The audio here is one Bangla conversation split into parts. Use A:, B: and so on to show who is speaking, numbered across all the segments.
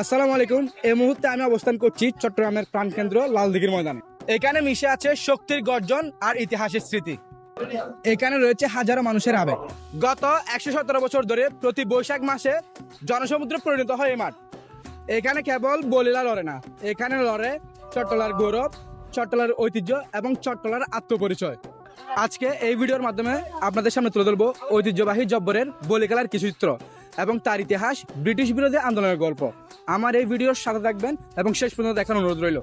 A: আসসালামু আলাইকুম। এই মুহূর্তে আমি অবস্থান করছি চট্টগ্রামের প্রাণকেন্দ্র লালদিঘির ময়দানে। এখানে মিশে আছে শক্তির গর্জন আর ইতিহাসের স্মৃতি। এখানে রয়েছে হাজারো মানুষের আবেগ। গত 117 বছর ধরে প্রতি বৈশাখ মাসে জনসমুদ্রে পরিণত হয় এই মাঠ। এখানে কেবল বলিলা লড়ে না, এখানে লড়ে চট্টলার গৌরব, চট্টলার ঐতিহ্য এবং চট্টলার আত্মপরিচয়। আজকে এই ভিডিওর মাধ্যমে আপনাদের সামনে তুলে ধরবো ঐতিহ্যবাহী জব্বরের বলি খেলার কিছু চিত্র এবং তার ইতিহাস, ব্রিটিশ বিরোধী আন্দোলনের গল্প। আমার এই ভিডিওর সাথে থাকবেন এবং শেষ পর্যন্ত দেখার অনুরোধ রইল।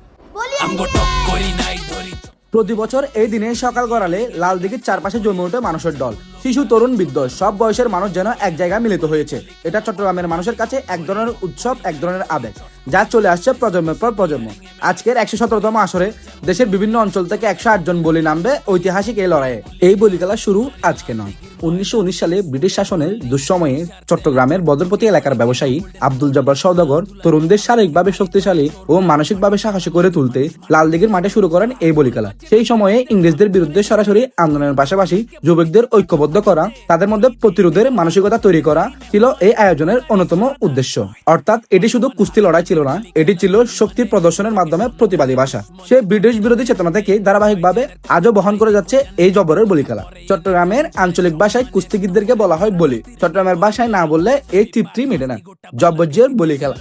A: প্রতি বছর এই দিনে সকাল গড়ালে লালদিঘির চারপাশে জমে ওঠে মানুষের দল। শিশু, তরুণ, বৃদ্ধ সব বয়সের মানুষ যেন এক জায়গায় মিলিত হয়েছে। এটা চট্টগ্রামের মানুষের কাছে এক ধরনের উৎসব, এক ধরনের আবেগ, যা চলে আসছে প্রজন্মের পর প্রজন্ম। আজকের 117তম আসরে দেশের বিভিন্ন অঞ্চল থেকে 108 জন বলি নামবে ঐতিহাসিক এই লড়াইয়ে। এই বলি খেলা শুরু আজকে নয়। 1919 সালে ব্রিটিশ শাসনের দুঃসময়ে চট্টগ্রামের বদরপতি এলাকার ব্যবসায়ী আব্দুল জব্বার সওদাগর তরুণদের শারীরিকভাবে শক্তিশালী ও মানসিকভাবে সাহসী করে তুলতে লালদিঘির মাঠে শুরু করেন এই বলি খেলা। সেই সময়ে ইংরেজদের বিরুদ্ধে সরাসরি আন্দোলনের পাশাপাশি যুবকদের ঐক্যবদ্ধ করা, তাদের মধ্যে প্রতিরোধের মানসিকতা তৈরি করা ছিল এই আয়োজনের অন্যতম উদ্দেশ্য। অর্থাৎ এটি শুধু কুস্তি লড়াই ছিল না, এটি ছিল শক্তির প্রদর্শনের মাধ্যমে প্রতিবাদী ভাষা। সে ব্রিটিশ বিরোধী চেতনা থেকে ধারাবাহিকভাবে আজও বহন করে যাচ্ছে এই জব্বরের বলি খেলা। চট্টগ্রামের আঞ্চলিক ভাষায় কুস্তিগীরদেরকে বলা হয় বলি। চট্টগ্রামের ভাষায় না বললে এই তৃপ্তি মেটে না। জব্বরের বলি খেলা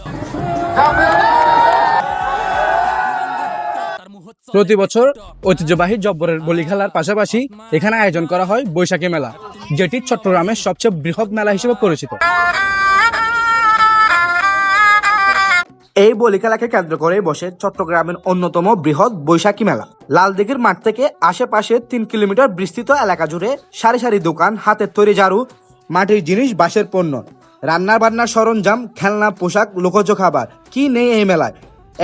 A: প্রতি বছর ঐতিহ্যবাহী জব্বরের বলি খেলার পাশাপাশি এখানে আয়োজন করা হয় বৈশাখী মেলা, যেটি চট্টগ্রামের সবচেয়ে বৃহৎ মেলা হিসেবে পরিচিত। এই বলি খেলাকে কেন্দ্র করে বসে চট্টগ্রামের অন্যতম বৃহৎ বৈশাখী মেলা। লালদিঘির মাঠ থেকে আশেপাশে 3 কিলোমিটার বিস্তৃত এলাকা জুড়ে সারি সারি দোকান, হাতের তৈরি ঝাড়ু, মাটির জিনিস, বাঁশের পণ্য, রান্নার বান্নার সরঞ্জাম, খেলনা, পোশাক, লোকজ খাবার, কি নেই এই মেলায়।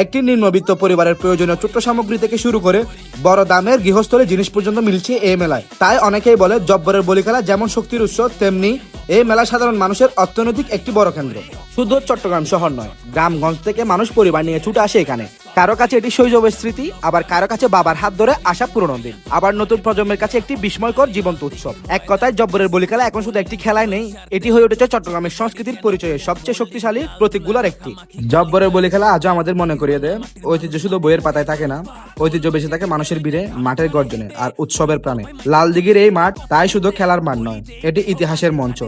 A: একটি নিম্নবিত্ত পরিবারের প্রয়োজনীয় ছোট্ট সামগ্রী থেকে শুরু করে বড় দামের গৃহস্থলী জিনিস পর্যন্ত মিলছে এই মেলায়। তাই অনেকেই বলে জব্বরের বলি খেলা যেমন শক্তির উৎস, তেমনি এই মেলা সাধারণ মানুষের অর্থনৈতিক একটি বড় কেন্দ্র। শুধু চট্টগ্রাম শহর নয়, গ্রামগঞ্জ থেকে মানুষ পরিবার নিয়ে ছুটে আসে এখানে। কারো কাছে এটি শৈশবের স্মৃতি, আবার কারো কাছে বাবার হাত ধরে আসা পুরনো দিন, আবার নতুন প্রজন্মের কাছে একটি বিস্ময়কর জীবন্ত উৎসব। এক কথায় জব্বরের বলি খেলা এখন শুধু একটি খেলায় নেই, এটি হয়ে উঠেছে চট্টগ্রামের সংস্কৃতির পরিচয়ের সবচেয়ে শক্তিশালী প্রতীকগুলোর একটি। জব্বরের বলি খেলা আজও আমাদের মনে করিয়ে দেয়, ঐতিহ্য শুধু বইয়ের পাতায় থাকে না, ঐতিহ্য বেঁচে থাকে মানুষের ভিড়ে, মাঠের গর্জনে আর উৎসবের প্রাণে। লালদিঘির এই মাঠ তাই শুধু খেলার মাঠ নয়, এটি ইতিহাসের মঞ্চ।